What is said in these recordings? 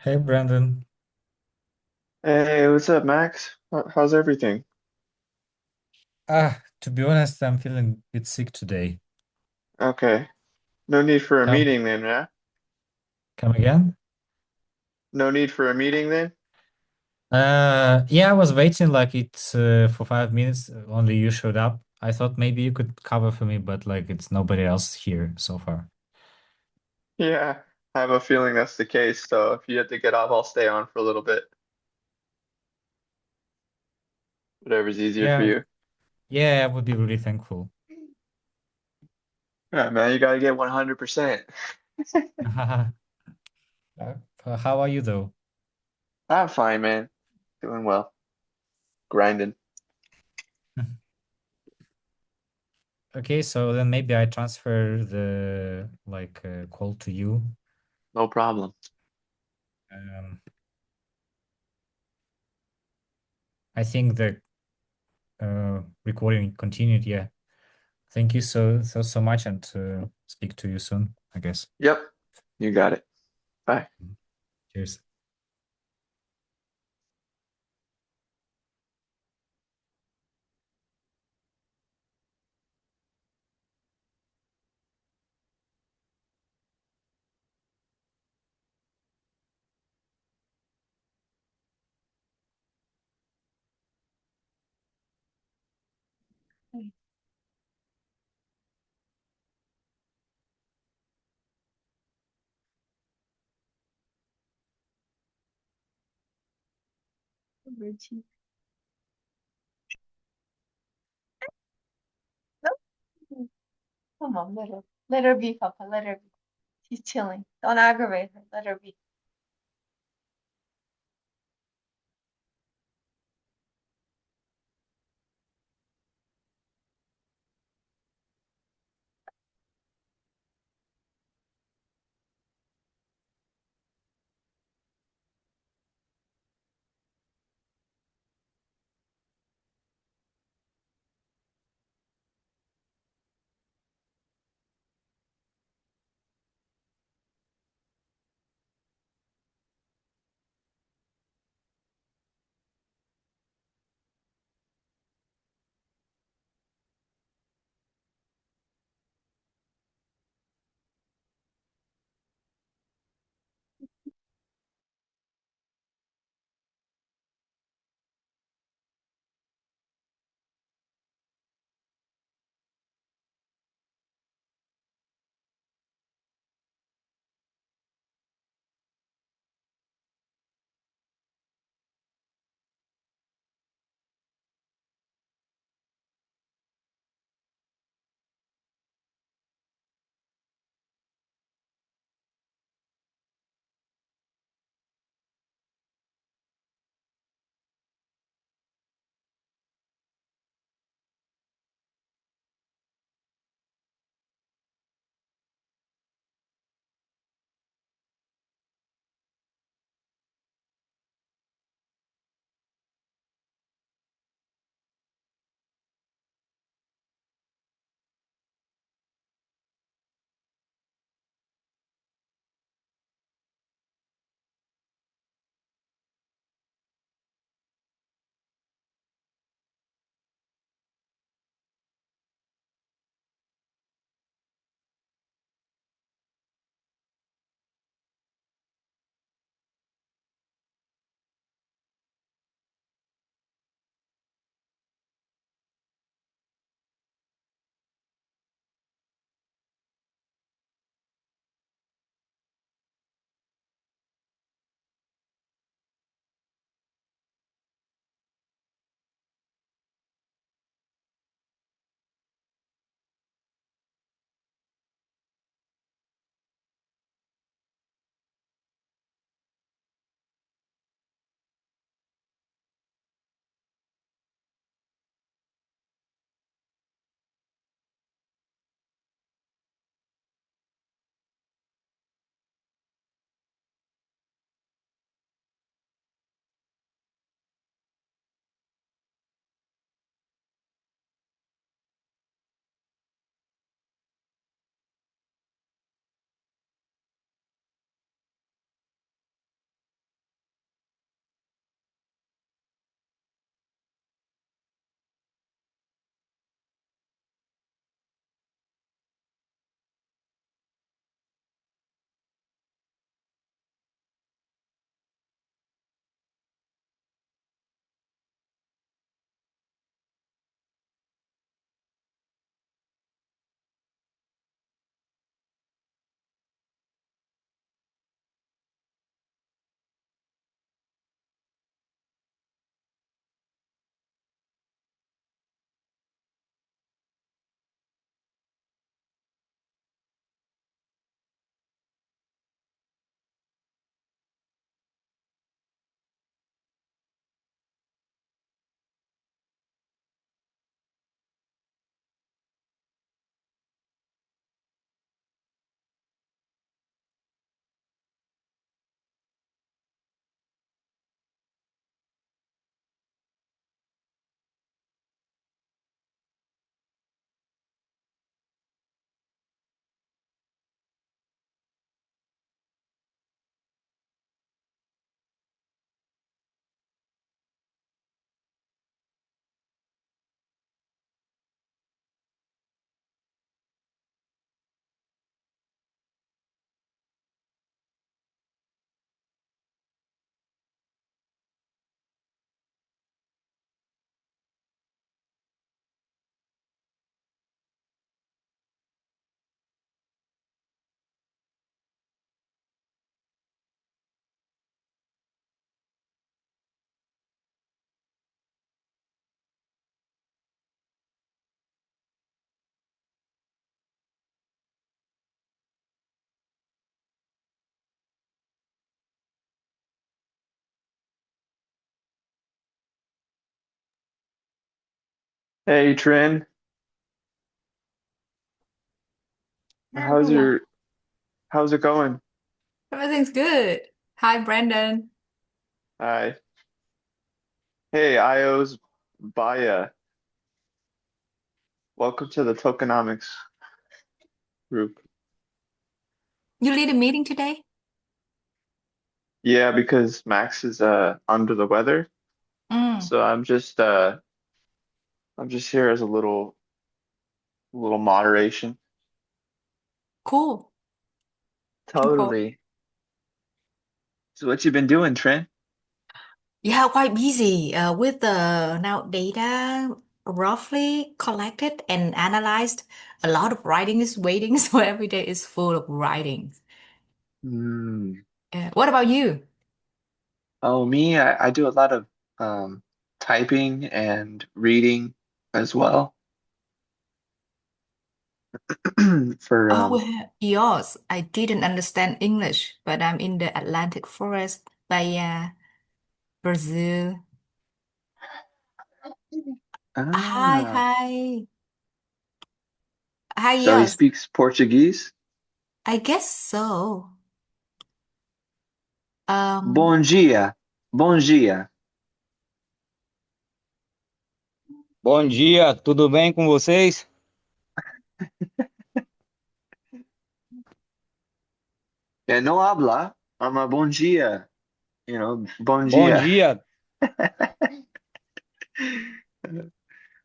Hey Brandon. Hey, what's up, Max? How's everything? To be honest, I'm feeling a bit sick today. Okay. No need for a Come, meeting then, yeah? come again? No need for a meeting then? Yeah, I was waiting like for 5 minutes. Only you showed up. I thought maybe you could cover for me, but like it's nobody else here so far. Yeah, I have a feeling that's the case. So if you have to get off, I'll stay on for a little bit. Whatever's easier for Yeah, you. yeah, I would be really thankful. Yeah, man, you gotta get 100%. How are you though? I'm fine, man. Doing well. Grinding. Okay, so then maybe I transfer the call to you. No problem. Um, I think the recording continued. Yeah. Thank you so much, and speak to you soon, I guess. Yep, you got it. Bye. Cheers. Come on, let her be, Papa. Let her be. She's chilling. Don't aggravate her. Let her be. Hey Trin, how's Hello. your how's it going? Everything's good. Hi, Brandon. Hi. Hey, IO's Bahia. Welcome to the Tokenomics group. You lead a meeting today? Yeah, because Max is under the weather, Mm, so I'm just here as a little moderation. cool. Looking forward. Totally. So what you been doing, Trin? Yeah, quite busy with the now data roughly collected and analyzed. A lot of writing is waiting, so every day is full of writing. Hmm. What about you? Oh, me, I do a lot of um typing and reading as well. For Oh, yours. I didn't understand English, but I'm in the Atlantic forest, Bahia, Brazil. Hi, ah, hi. Hi, so he yours. speaks Portuguese? I guess so. Um, Bom dia. Bom dia. Bom dia, tudo bem com vocês? No habla. Ama bom dia. Bom Bom dia. dia,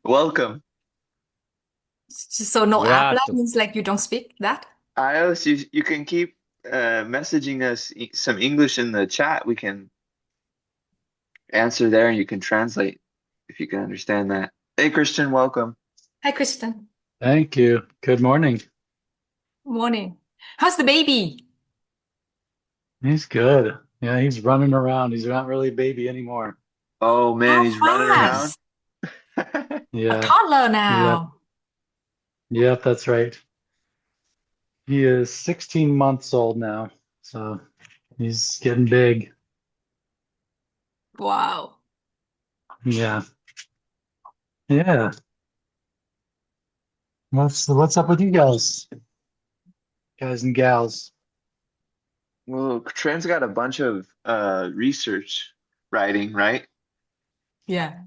Welcome. so no habla grato. means like you don't speak that? Ios, you can keep messaging us some English in the chat. We can answer there and you can translate if you can understand that. Hey, Christian, welcome. Hi, Kristen. Thank you. Good morning. Morning. How's the baby? He's good. Yeah, he's running around. He's not really a baby anymore. Oh man, How he's running around. fast? A Yeah, toddler yep, now. yep, that's right. He is 16 months old now, so he's getting big. Wow. Yeah, yeah. What's up with you guys and gals? Well, Trent's got a bunch of research writing, right? Yeah.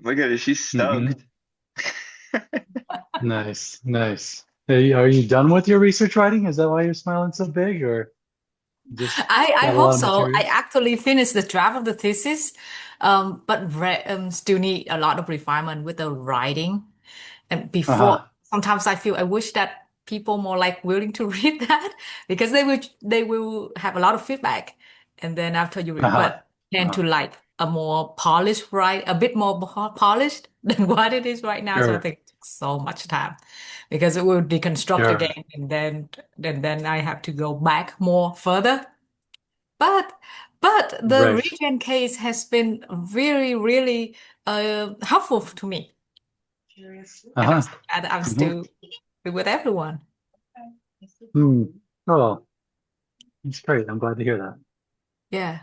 Look at it, she's Hmm. stoked. Nice, nice. Are you done with your research writing? Is that why you're smiling so big, or just I got a hope lot of so. I materials? actually finished the draft of the thesis, but still need a lot of refinement with the writing. And before, Uh-huh. sometimes I feel I wish that people more like willing to read that because they will have a lot of feedback. And then after you read, Uh-huh. but tend to like a more polished, right? A bit more polished than what it is right now. So I Sure, think it took so much time because it will deconstruct sure. again, and then I have to go back more further. But but the Right. regen case has been really, really helpful to me. And I'm Uh-huh. so glad I'm Hmm. still with everyone. Hmm. Oh, that's great. I'm glad to hear that. Yeah.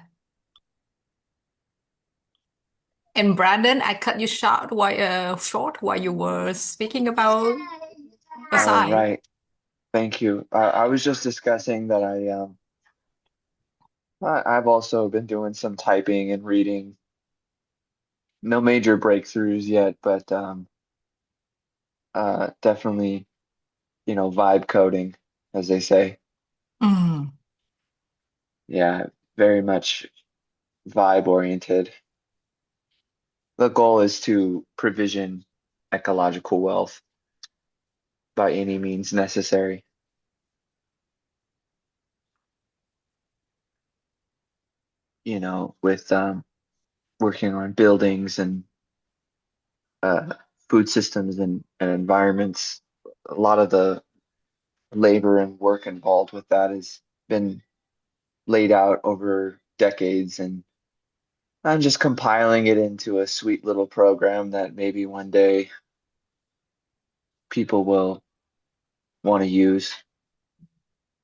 And Brandon, I cut you short while you were speaking about Oh, Asai. right. Thank you. I was just discussing that I've also been doing some typing and reading. No major breakthroughs yet, but definitely, vibe coding, as they say. Mm, Yeah, very much vibe oriented. The goal is to provision ecological wealth by any means necessary, with working on buildings and uh, food systems and environments. A lot of the labor and work involved with that has been laid out over decades, and I'm just compiling it into a sweet little program that maybe one day people will want to use.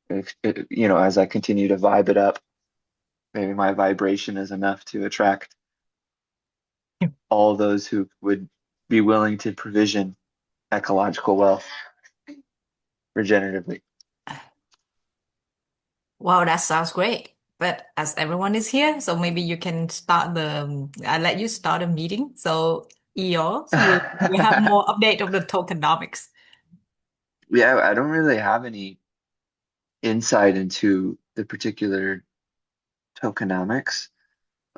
As I continue to vibe it up, maybe my vibration is enough to attract all those who would be willing to provision ecological wealth regeneratively. Wow, that sounds great. But as everyone is here, so maybe you can start I'll let you start a meeting. So EOS will have more update of the tokenomics. Yeah, I don't really have any insight into the particular tokenomics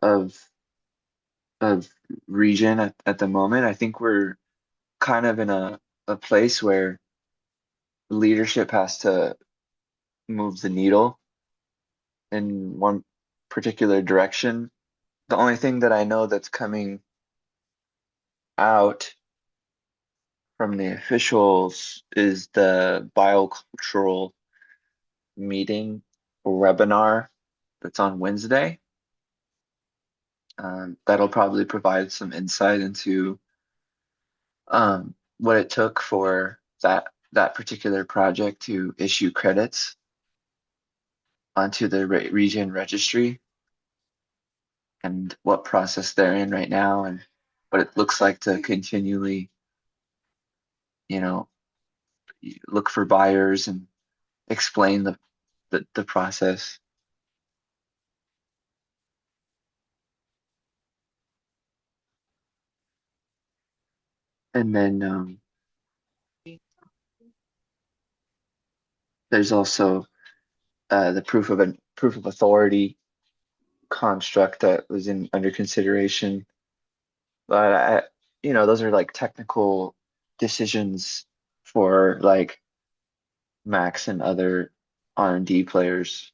of Regen at the moment. I think we're kind of in a place where leadership has to move the needle in one particular direction. The only thing that I know that's coming out from the officials is the biocultural meeting or webinar that's on Wednesday. That'll probably provide some insight into what it took for that particular project to issue credits onto the Regen registry and what process they're in right now and what it looks like to continually, you know, look for buyers and explain the process. And then there's also the proof of authority construct that was under consideration. But those are like technical decisions for like Max and other R&D players.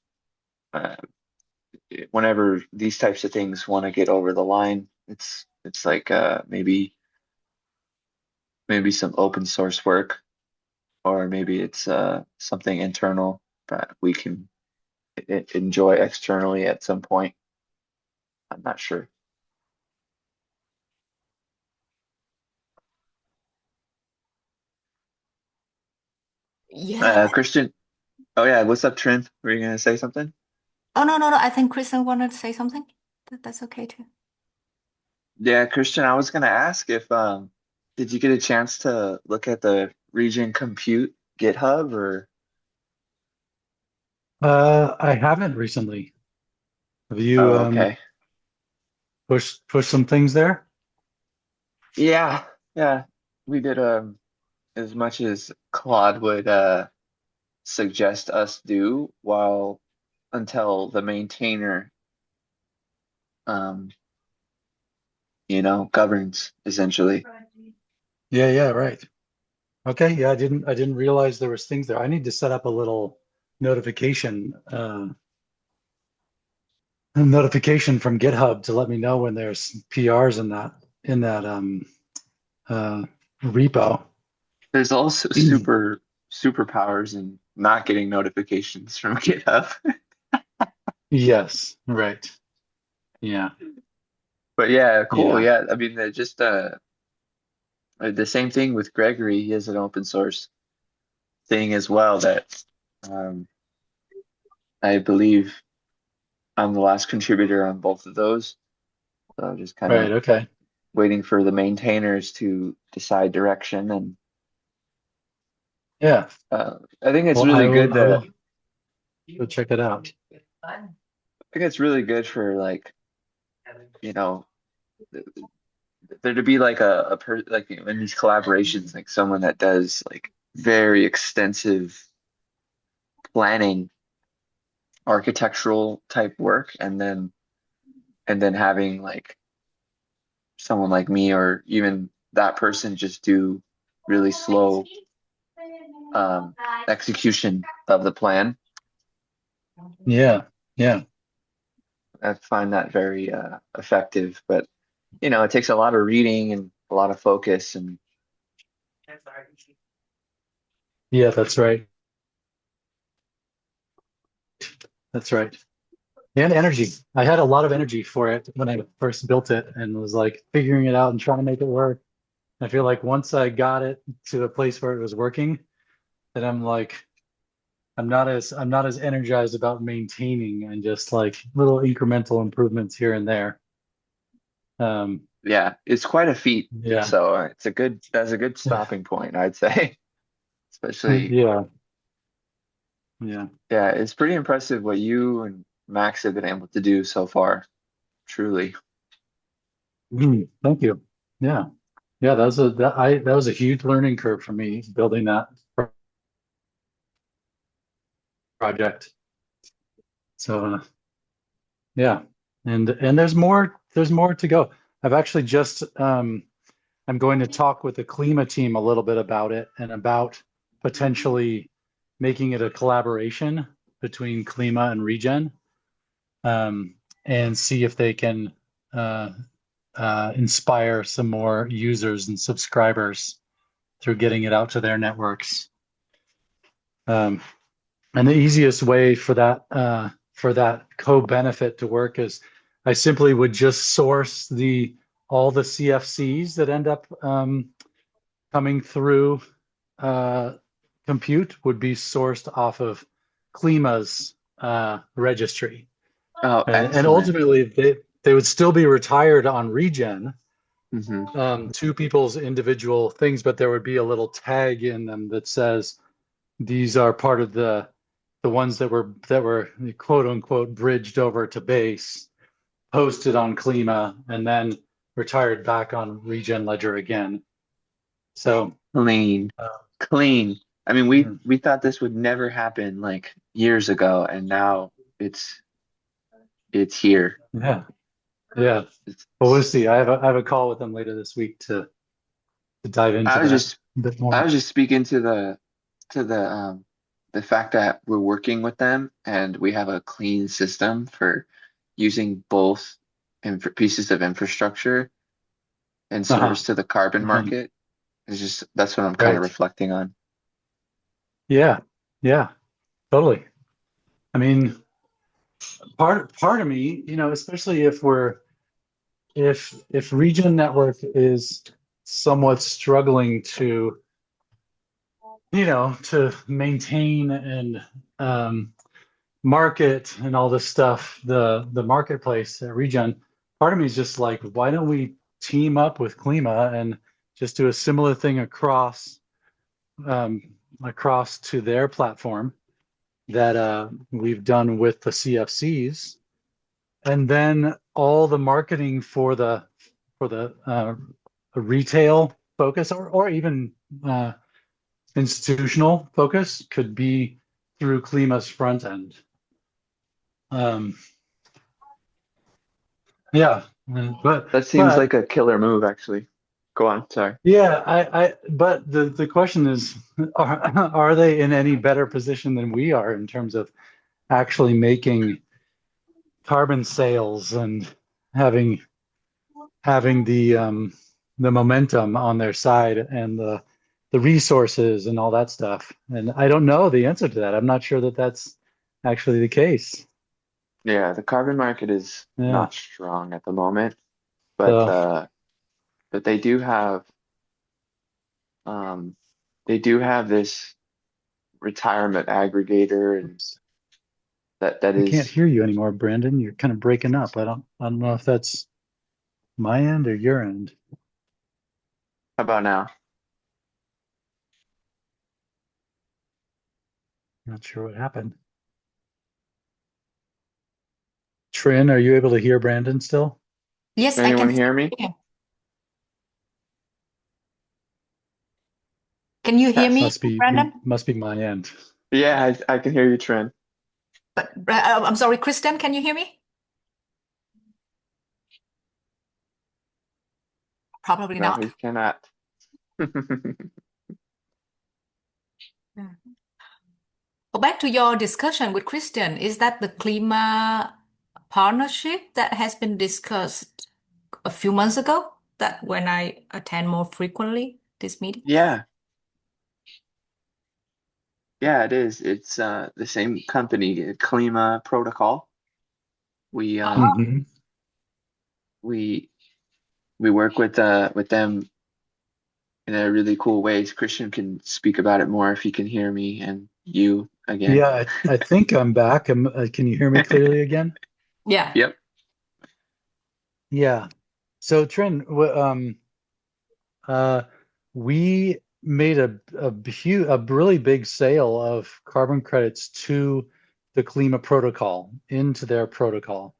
Whenever these types of things want to get over the line, it's like maybe some open source work, or maybe it's something internal that we can enjoy externally at some point. I'm not sure. Yeah. Christian. Oh yeah, what's up, Trin? Were you gonna say something? Oh, no. I think Kristen wanted to say something. That's okay too. Yeah, Christian, I was gonna ask if did you get a chance to look at the Regen Compute GitHub or I haven't recently. Have you oh okay. pushed some things there? Yeah, yeah. We did as much as Claude would suggest us do while until the maintainer um governs essentially. Yeah, right. Okay, yeah, I didn't realize there was things there. I need to set up a little notification from GitHub to let me know when there's PRs in that repo. There's also superpowers in not getting notifications from GitHub. Yes, right. Yeah. But yeah, cool. Yeah. Yeah, I mean, just the same thing with Gregory. He has an open source thing as well that um, I believe I'm the last contributor on both of those. So just kind Right, of okay. waiting for the maintainers to decide direction. And Yeah. I think it's Well, I really will good I to, will go check it out. I think it's really good for like, you know, there to be like like in these collaborations, like someone that does like very extensive planning, architectural type work, and then having like someone like me or even that person just do really slow execution of the plan. Yeah. Yeah. I find that very effective, but it takes a lot of reading and a lot of focus and Yeah, that's right. That's right. And energy. I had a lot of energy for it when I first built it and was like figuring it out and trying to make it work. I feel like once I got it to a place where it was working, then I'm like, I'm not as energized about maintaining and just like little incremental improvements here and there. Yeah, it's quite a feat. Yeah, So that's a good stopping point, I'd say. Especially, yeah, yeah. yeah, it's pretty impressive what you and Max have been able to do so far. Truly. Thank you. Yeah, yeah. That was a huge learning curve for me building that project. So yeah, and there's more to go. I've actually just I'm going to talk with the Klima team a little bit about it and about potentially making it a collaboration between Klima and Regen, and see if they can uh, inspire some more users and subscribers through getting it out to their networks. And the easiest way for that co-benefit to work is I simply would just source all the CFCs that end up coming through compute would be sourced off of Klima's registry. Oh, And excellent. ultimately they would still be retired on Regen, Hmm. to people's individual things, but there would be a little tag in them that says these are part of the ones that were quote unquote bridged over to base, posted on Klima, and then retired back on Regen Ledger again. So Clean. uh, Clean. I mean, hmm, we thought this would never happen like years ago, and now it's here. yeah, yeah. Well, we'll It's, see. I have a call with them later this week to dive into I was that just a bit I more. was just speaking to the fact that we're working with them and we have a clean system for using both pieces of infrastructure and Uh-huh. service to the carbon Uh-huh. market. It's just that's what I'm kind of Right. reflecting on. Yeah. Yeah. Totally. I mean, part of me, especially if Regen Network is somewhat struggling to maintain and market and all this stuff, the marketplace at Regen, part of me is just like, why don't we team up with Klima and just do a similar thing um, across to their platform that we've done with the CFCs, and then all the marketing for the retail focus or even uh, institutional focus could be through Klima's front end. Um, yeah, but That seems but like a killer move, actually. Go on, sorry. yeah, but the question is, are they in any better position than we are in terms of actually making carbon sales and having having the momentum on their side and the resources and all that stuff. And I don't know the answer to that. I'm not sure that that's actually the case. Yeah, the carbon market is Yeah. not strong at the moment, but So uh, but um, they do have this retirement aggregator, and oops. that I can't is hear you anymore, Brandon. You're kind of breaking up. I don't know if that's my end or your end. how about now? Not sure what happened. Trin, are you able to hear Brandon still? Yes, Can I can anyone hear me? hear. Can you hear me, Yes. Brandon? Must be my end. Yeah, I can hear you, Trent. But I'm sorry, Kristen, can you hear me? Probably No, not. he cannot. Yeah. Well, back to your discussion with Kristen, is that the Klima partnership that has been discussed a few months ago? That when I attend more frequently these meetings? Yeah, yeah, it is. It's the same company, Klima Protocol. We Uh-huh. Hmm. we we work with them in a really cool way. Christian can speak about it more if he can hear me and you again. Yeah, I think I'm back. Can you hear me clearly again? Yeah. Yep. Yeah. So Trin, we made a really big sale of carbon credits to the Klima Protocol into their protocol.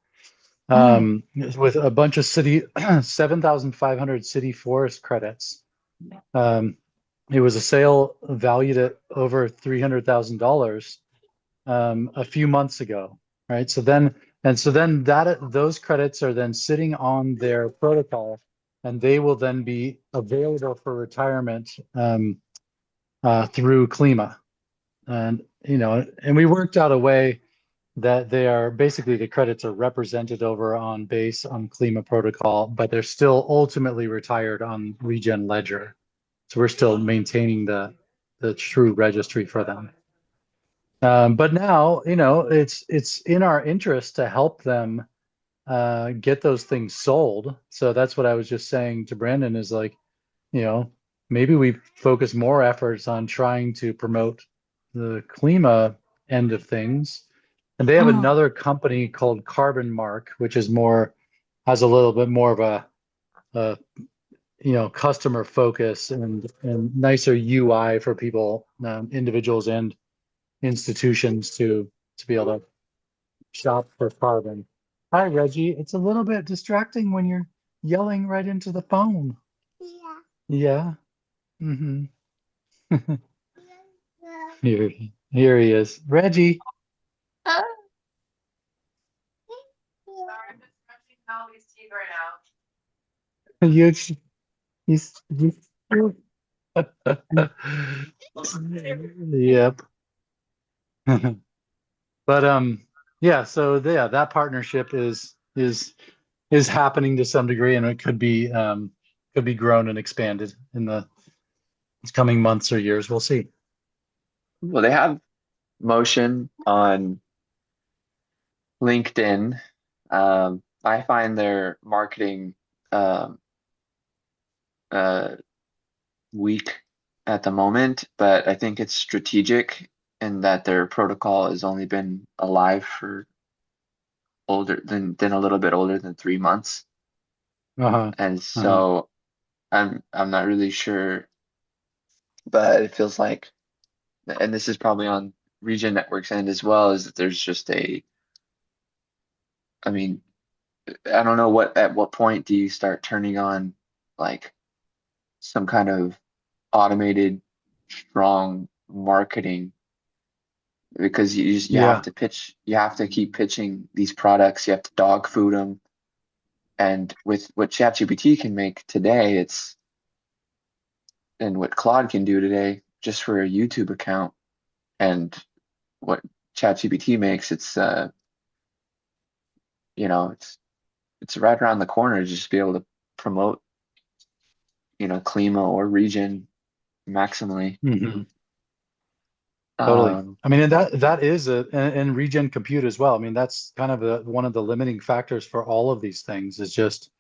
With a bunch of 7,500 city forest credits. It was a sale valued at over $300,000 a few months ago, right? So then those credits are then sitting on their protocol, and they will then be available for retirement through Klima. And and we worked out a way that they are basically the credits are represented over on base on Klima Protocol, but they're still ultimately retired on Regen Ledger. So we're still maintaining the true registry for them. But now, it's in our interest to help them get those things sold. So that's what I was just saying to Brandon is like, maybe we focus more efforts on trying to promote the Klima end of things. And they have another company called Carbon Mark, which is has a little bit more of a customer focus and nicer UI for people, individuals and institutions to be able to shop for carbon. Hi, Reggie. It's a little bit distracting when you're yelling right into the phone. Yeah. Mm-hmm. Here he is. Reggie. Sorry, I'm just brushing Callie's teeth right He's Yep. But yeah, so yeah, that partnership is happening to some degree, and it could be grown and expanded in the coming months or years. We'll see. Well, they have motion on LinkedIn. I find their marketing um, uh, weak at the moment, but I think it's strategic in that their protocol has only been alive for older than a little bit older than 3 months. Uh-huh. And so I'm not really sure, but it feels like, and this is probably on Regen Network's end as well, is that there's just I mean, I don't know at what point do you start turning on like some kind of automated strong marketing, because you have Yeah. to you have to keep pitching these products, you have to dog food them. And with what ChatGPT can make today, and what Claude can do today just for a YouTube account, and what ChatGPT makes, it's right around the corner to just be able to promote, Klima or Regen maximally. Mhm. Totally. Um, I mean, and that is and Regen Compute as well. I mean, that's kind of one of the limiting factors for all of these things is just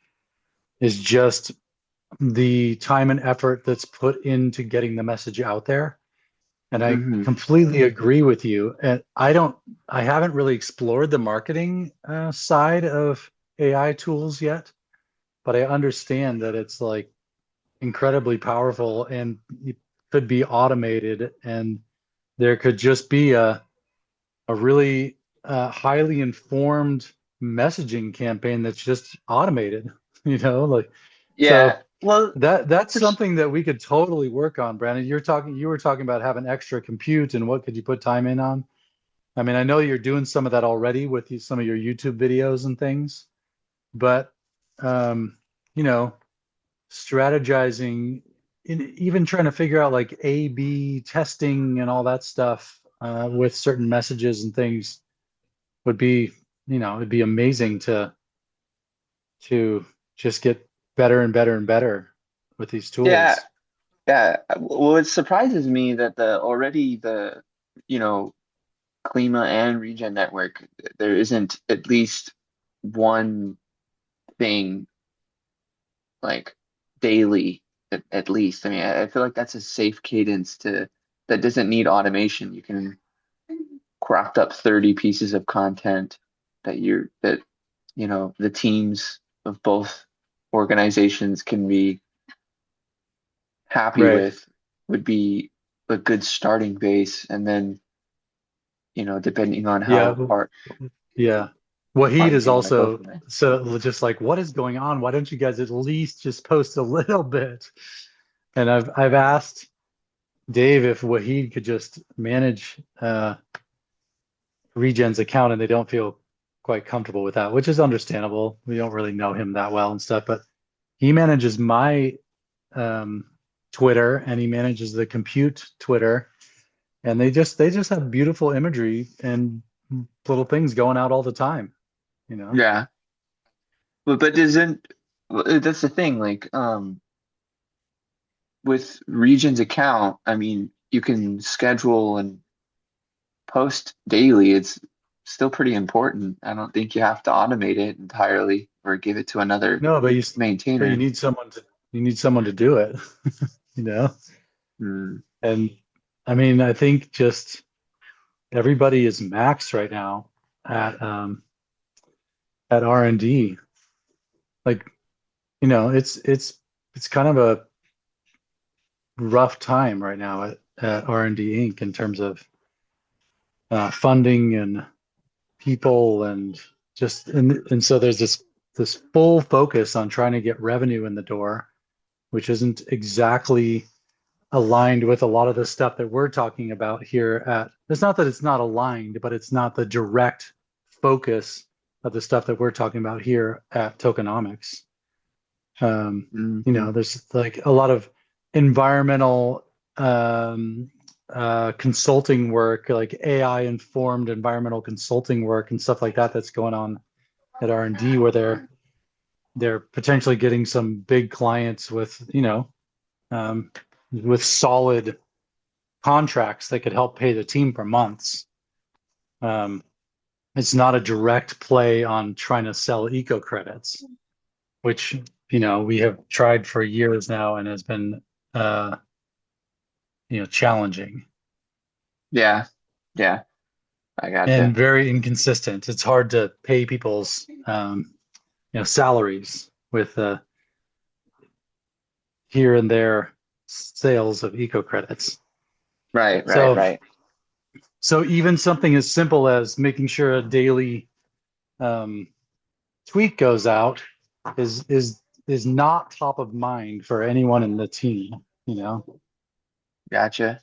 the time and effort that's put into getting the message out there. And I mhm. completely agree with you. And I haven't really explored the marketing side of AI tools yet, but I understand that it's like incredibly powerful and it could be automated, and there could just be a really highly informed messaging campaign that's just automated, like so Yeah, well, that's for, something that we could totally work on, Brandon. You were talking about having extra compute and what could you put time in on. I mean, I know you're doing some of that already with some of your YouTube videos and things, but um, you know, strategizing, even trying to figure out like A/B testing and all that stuff with certain messages and things would be, it'd be amazing to just get better and better and better with these yeah, tools. yeah. Well, it surprises me that you know, Klima and Regen Network, there isn't at least one thing like daily at least. I mean, I feel like that's a safe cadence that doesn't need automation. You can craft up 30 pieces of content that the teams of both organizations can be happy Right. with would be a good starting base, and then depending on Yeah. how far Yeah. Wahid is you want to go also from there. so just like, what is going on? Why don't you guys at least just post a little bit? And I've asked Dave if Wahid could just manage Regen's account, and they don't feel quite comfortable with that, which is understandable. We don't really know him that well and stuff, but he manages my Twitter, and he manages the Compute Twitter, and they just have beautiful imagery and little things going out all the time, you know. Yeah, but doesn't that's the thing, like with Region's account, I mean, you can schedule and post daily. It's still pretty important. I don't think you have to automate it entirely or give it to another No, but you maintainer. need someone to do it, you know. Mm, And I mean, I think just everybody is maxed right now at R&D. Like, you know, it's kind of a rough time right now at R&D Inc. in terms of funding and people, and just and so there's this full focus on trying to get revenue in the door, which isn't exactly aligned with a lot of the stuff that we're talking about here at, it's not that it's not aligned, but it's not the direct focus of the stuff that we're talking about here at Tokenomics. You know, there's like a lot of environmental consulting work, like AI informed environmental consulting work and stuff like that that's going on at R&D, where they're potentially getting some big clients with, you know, with solid contracts that could help pay the team for months. It's not a direct play on trying to sell eco credits, which, you know, we have tried for years now and has been, you know, challenging yeah, I and gotcha. very inconsistent. It's hard to pay people's, you know, salaries with here and there sales of eco credits. Right, So, right. so even something as simple as making sure a daily tweet goes out is not top of mind for anyone in the team, you know. Gotcha.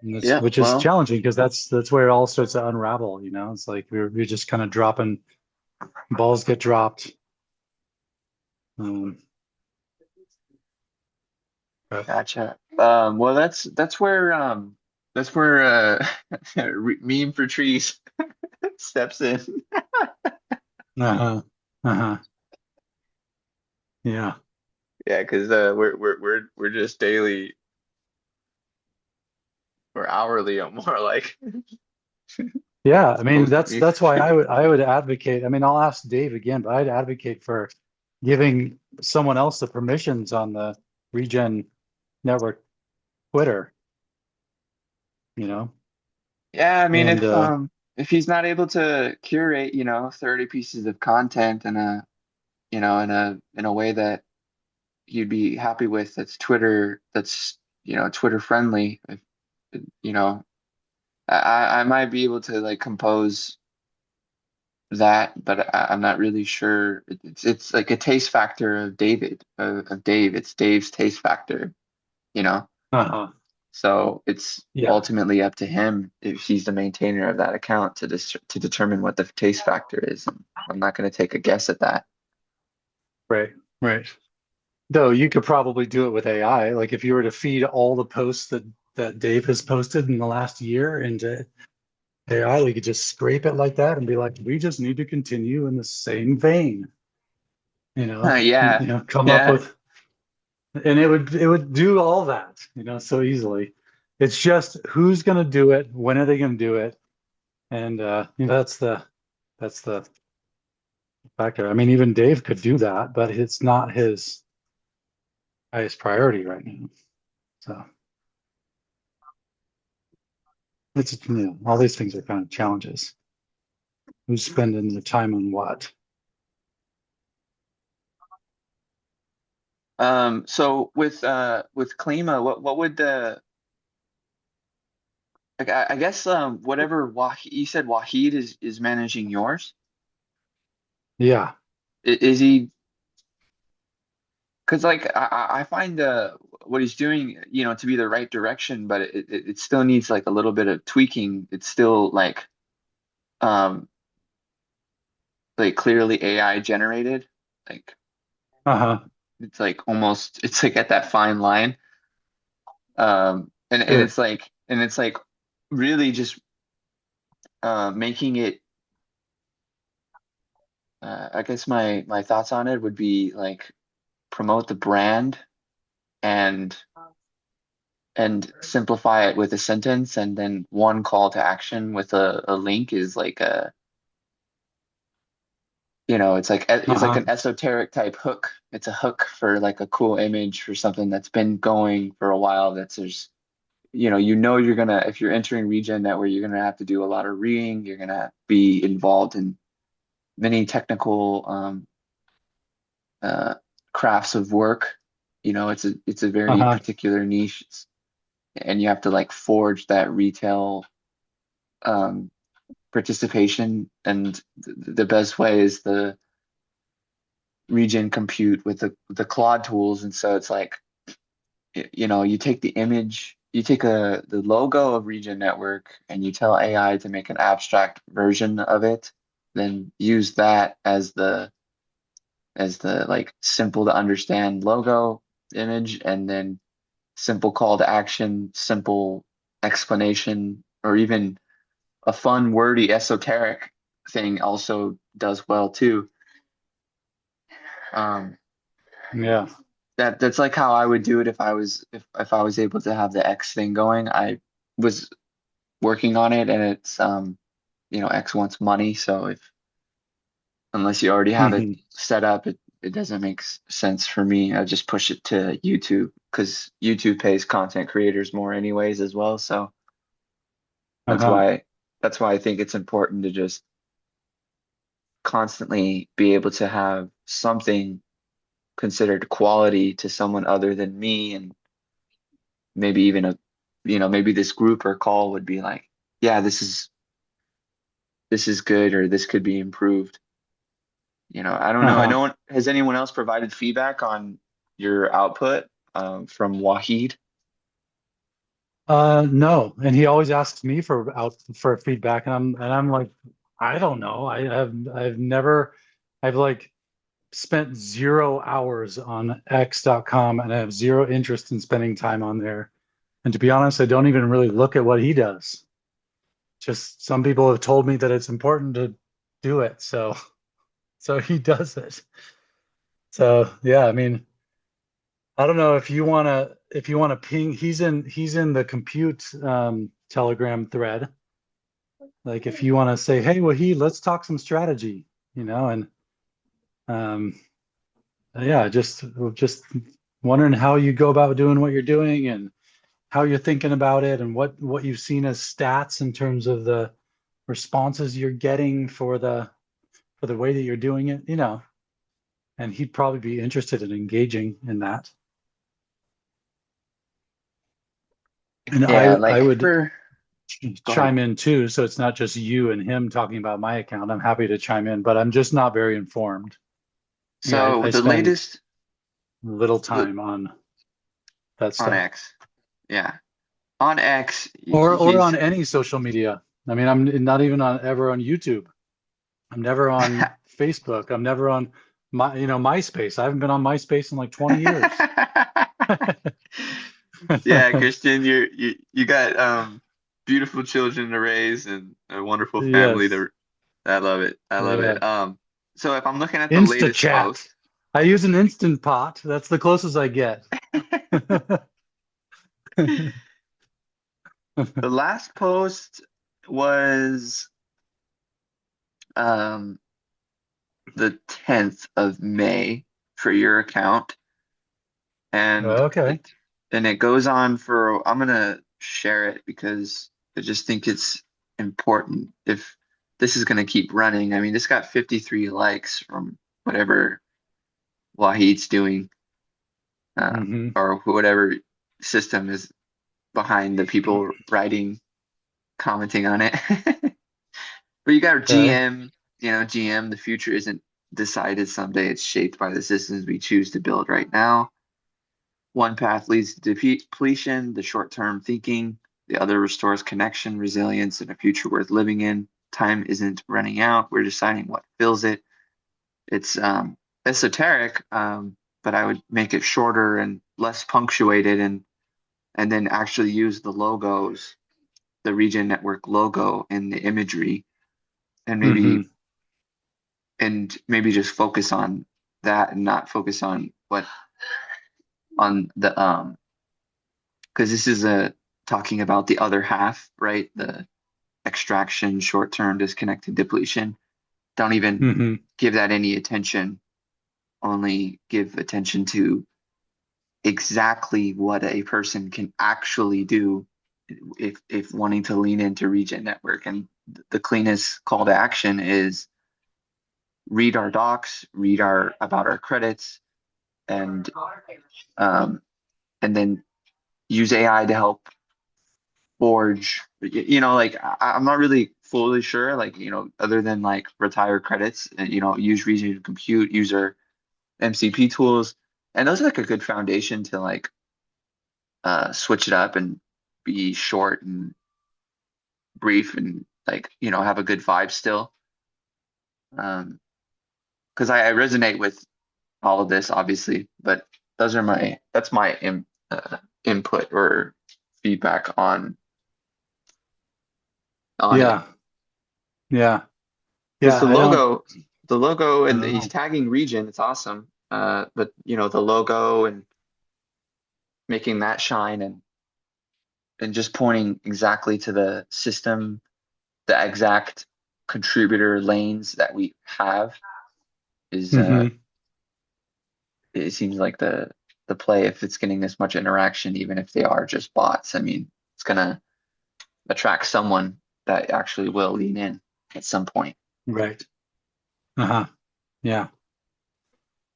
And Yeah, which is well, challenging because that's where it all starts to unravel, you know. It's like we're just kind of dropping, balls get dropped. But gotcha. Well, that's where meme for trees steps in. uh-huh, uh-huh, yeah, Yeah, because we're just daily or hourly or more like yeah. I mean, post. that's why I would advocate. I mean, I'll ask Dave again, but I'd advocate for giving someone else the permissions on the Regen Network Twitter, you know. Yeah, I mean, And if he's not able to curate, 30 pieces of content in a in a way that he'd be happy with, that's Twitter friendly, you know, I might be able to like compose that, but I'm not really sure. It's like a taste factor of Dave. It's Dave's taste factor, you know. uh-huh, So it's yeah, ultimately up to him if he's the maintainer of that account to determine what the taste factor is. And I'm not going to take a guess at that. right, right. Though you could probably do it with AI. Like if you were to feed all the posts that Dave has posted in the last year into AI, we could just scrape it like that and be like, we just need to continue in the same vein, Yeah, come up yeah, with, and it would do all that, so easily. It's just who's going to do it, when are they going to do it, and that's the factor. I mean, even Dave could do that, but it's not his highest priority right now. So it's all these things are kind of challenges. Who's spending their time on what? So with Klima, what would the like I guess whatever Wahid you said Wahid is managing yours? Yeah. Is he? Because like I find what he's doing, to be the right direction, but it still needs like a little bit of tweaking. It's still um like clearly AI generated. Like Uh-huh. it's like at that fine line. And Sure. it's like really just making it I guess my thoughts on it would be like promote the brand and simplify it with a sentence, and then one call to action with a link is like it's like Uh-huh. an esoteric type hook. It's a hook for like a cool image for something that's been going for a while. You're gonna, if you're entering Regen Network, you're gonna have to do a lot of reading. You're gonna be involved in many technical uh, crafts of work. It's a very Uh-huh. particular niche, and you have to like forge that retail um, participation. And the best way is the Regen Compute with the Claude tools. And so it's like, you take the image, you take the logo of Regen Network, and you tell AI to make an abstract version of it, then use that as the like simple to understand logo image, and then simple call to action, simple explanation, or even a fun, wordy, esoteric thing also does well too. Um, Yeah. that's like how I would do it if I was able to have the X thing going. I was working on it, and it's X wants money, so if unless you already have it Hmm. set up, it doesn't make sense for me. I just push it to YouTube because YouTube pays content creators more anyways as well. So that's Uh-huh. why I think it's important to just constantly be able to have something considered quality to someone other than me, and maybe even maybe this group or call would be like, yeah, this is good, or this could be improved. I don't know. Uh-huh. Has anyone else provided feedback on your output from Wahid? No, and he always asks me for feedback, and I'm like, I don't know. I've like spent 0 hours on X.com, and I have zero interest in spending time on there. And to be honest, I don't even really look at what he does. Just some people have told me that it's important to do it, so he does it. So yeah, I mean, I don't know if you wanna ping. He's in the compute Telegram thread. Like if you want to say, hey, Wahid, let's talk some strategy, and um, yeah, just wondering how you go about doing what you're doing, and how you're thinking about it, and what you've seen as stats in terms of the responses you're getting for the way that you're doing it. And he'd probably be interested in engaging in that. And I Yeah, I like would go ahead. chime in too, so it's not just you and him talking about my account. I'm happy to chime in, but I'm just not very informed. Yeah, So I the spend latest little the, time on that on stuff, X, yeah, on X, or on he's any social media. I mean, I'm not even ever on YouTube. I'm never on Facebook. I'm never on MySpace. I haven't been on MySpace in like 20 years. Yeah, Christian, you got beautiful children to raise and a wonderful family Yes. to I love it. I love Yeah. it. So if I'm looking at the latest Chat. post, I use an Instant Pot. That's the closest I get. the last post was um the 10th of May for your account, and Okay. it goes on for, I'm gonna share it because I just think it's important if this is gonna keep running. I mean, this got 53 likes from whatever Wahid's doing. or whatever system is behind the people writing, commenting on it. But you got GM, GM, the future isn't decided someday. It's shaped by the systems we choose to build right now. One path leads to depletion, the short-term thinking. The other restores connection, resilience, and a future worth living in. Time isn't running out. We're deciding what fills it. It's esoteric, but I would make it shorter and less punctuated, and then actually use the logos, the Regen Network logo in the imagery, and maybe just focus on that and not focus on the because this is talking about the other half, right? The extraction, short-term disconnected depletion. Don't even give that any attention. Only give attention to exactly what a person can actually do if wanting to lean into Regen Network. And the cleanest call to action is read our docs, about our credits, and then use AI to help forge. I'm not really fully sure, other than retire credits and use Regen Compute, use our MCP tools, and those are a good foundation to switch it up and be short and brief and have a good vibe still. Because I resonate with all of this, obviously, but that's my input or feedback on Yeah. it. Yeah. Because Yeah. the logo, I and don't he's know. tagging Regen, it's awesome. But the logo and making that shine, and just pointing exactly to the system, the exact contributor lanes that we have is it seems like the play, if it's getting this much interaction, even if they are just bots. I mean, it's gonna attract someone that actually will lean in at some point. Right. Yeah.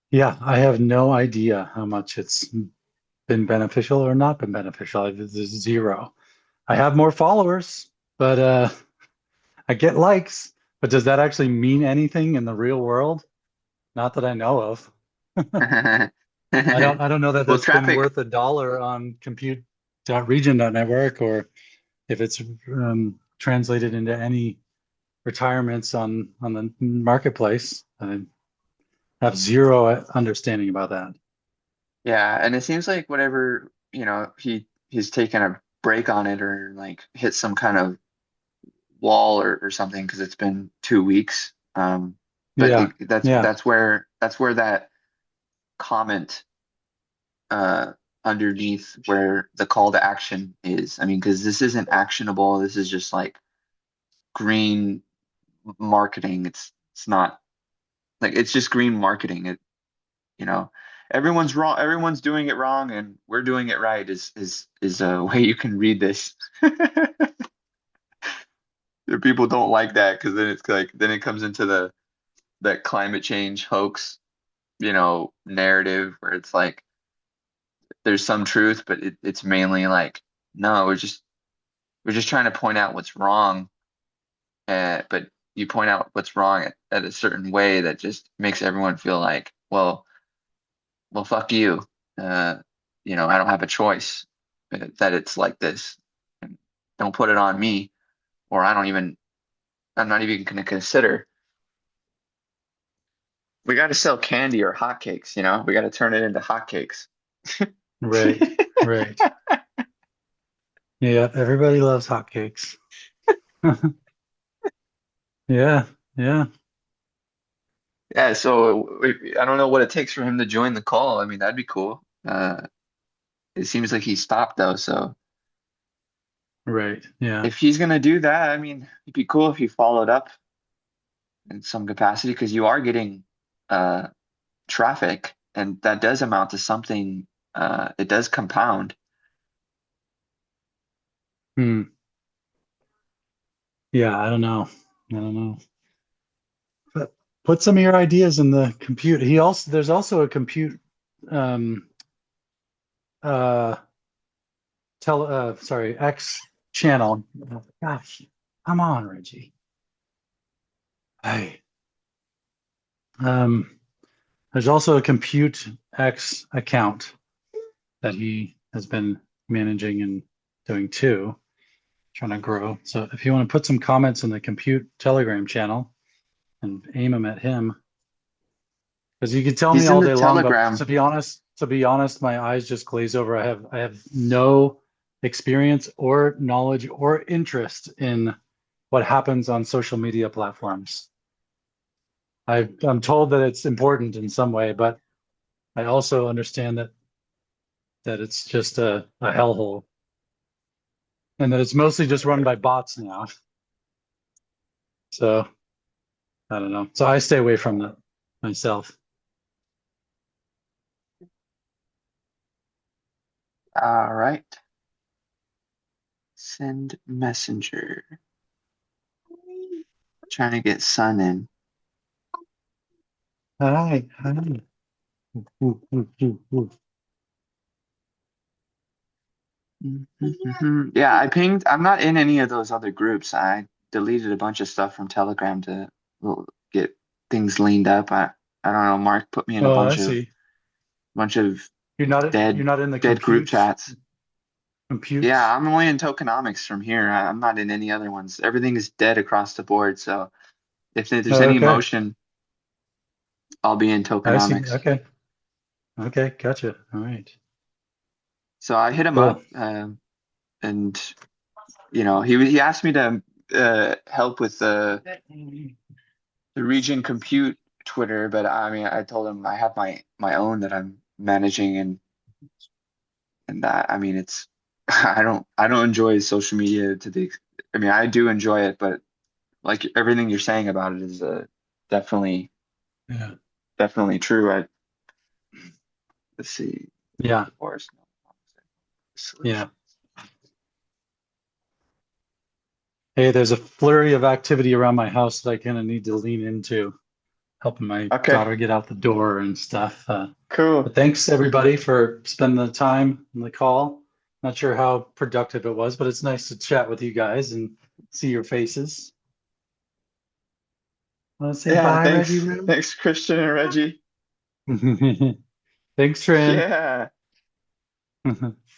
Yeah. I have no idea how much it's been beneficial or not been beneficial. There's zero. I have more followers, but I get likes. But does that actually mean anything in the real world? Not that I know of. I don't know that Well, that's been traffic. worth $1 on compute.regen.network, or if it's translated into any retirements on the marketplace. I have zero understanding about that. Yeah, and it seems like whatever, he's taken a break on it, or hit some kind of wall or something, because it's been 2 weeks. But Yeah. Yeah. that's where that comment underneath where the call to action is. I mean, because this isn't actionable. This is just green marketing. It's not it's just green marketing. You know, everyone's wrong. Everyone's doing it wrong, and we're doing it right. Is a way you can read this. The people don't like that, because then it's then it comes into that climate change hoax, narrative, where it's there's some truth, but it's mainly no, we're just trying to point out what's wrong. But you point out what's wrong at a certain way that just makes everyone feel well, fuck you. Uh, I don't have a choice, that it's like this. And don't put it on me, or I'm not even going to consider. We got to sell candy or hotcakes, we got to turn it into hotcakes. Right. Right. Yeah. Everybody loves hotcakes. Yeah. Yeah. Yeah, so I don't know what it takes for him to join the call. I mean, that'd be cool. It seems like he stopped though, so Right. Yeah. if he's gonna do that, I mean, it'd be cool if he followed up in some capacity, because you are getting uh traffic, and that does amount to something. It does compound. Hmm. Yeah. I don't know. But put some of your ideas in the compute. There's also a compute X channel. Gosh, come on, Reggie. Hey. There's also a Compute X account that he has been managing and doing too, trying to grow. So if you want to put some comments in the Compute Telegram channel and aim them at him, because you can tell me He's in all the day long, but Telegram. to be honest, my eyes just glaze over. I have no experience or knowledge or interest in what happens on social media platforms. I'm told that it's important in some way, but I also understand that it's just a hellhole, and that it's mostly just run by bots now. So I don't know. So I stay away from that myself. All right. Send messenger. Trying to get Sun in. Hi. Ooh, ooh, ooh, ooh. Yeah, I pinged. I'm not in any of those other groups. I deleted a bunch of stuff from Telegram to get things leaned up. I don't know. Mark put me in a Oh, I bunch of see. You're dead not in the group compute chats. Yeah, compute. I'm only in tokenomics from here. I'm not in any other ones. Everything is dead across the board. So if there's Oh, any okay. motion, I'll be in I see. tokenomics. Okay. Okay, gotcha. All right. So I hit him Cool. up, and he asked me to help with the Regen Compute Twitter, but I mean I told him I have my own that I'm managing, and that I mean it's I don't enjoy social media to the I mean I do enjoy it, but like everything you're saying about it is definitely Yeah. definitely true. Let's see. Yeah. Forest Yeah. solution. Hey, there's a flurry of activity around my house that I kind of need to lean into, helping my Okay, daughter get out the door and stuff. cool. But thanks everybody for spending the time on the call. Not sure how productive it was, but it's nice to chat with you guys and see your faces. Want to say Yeah, bye, Reggie thanks. Roo? Thanks, Christian and Reggie. Thanks, Trin. Yeah.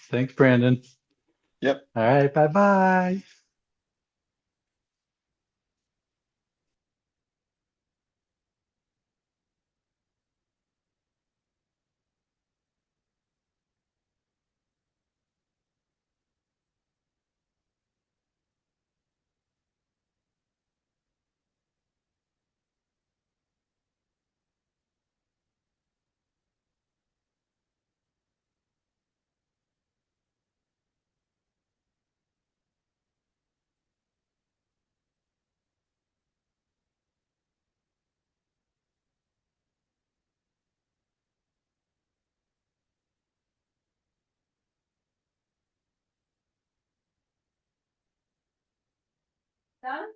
Thanks, Brandon. Yep. All right, bye-bye. Done?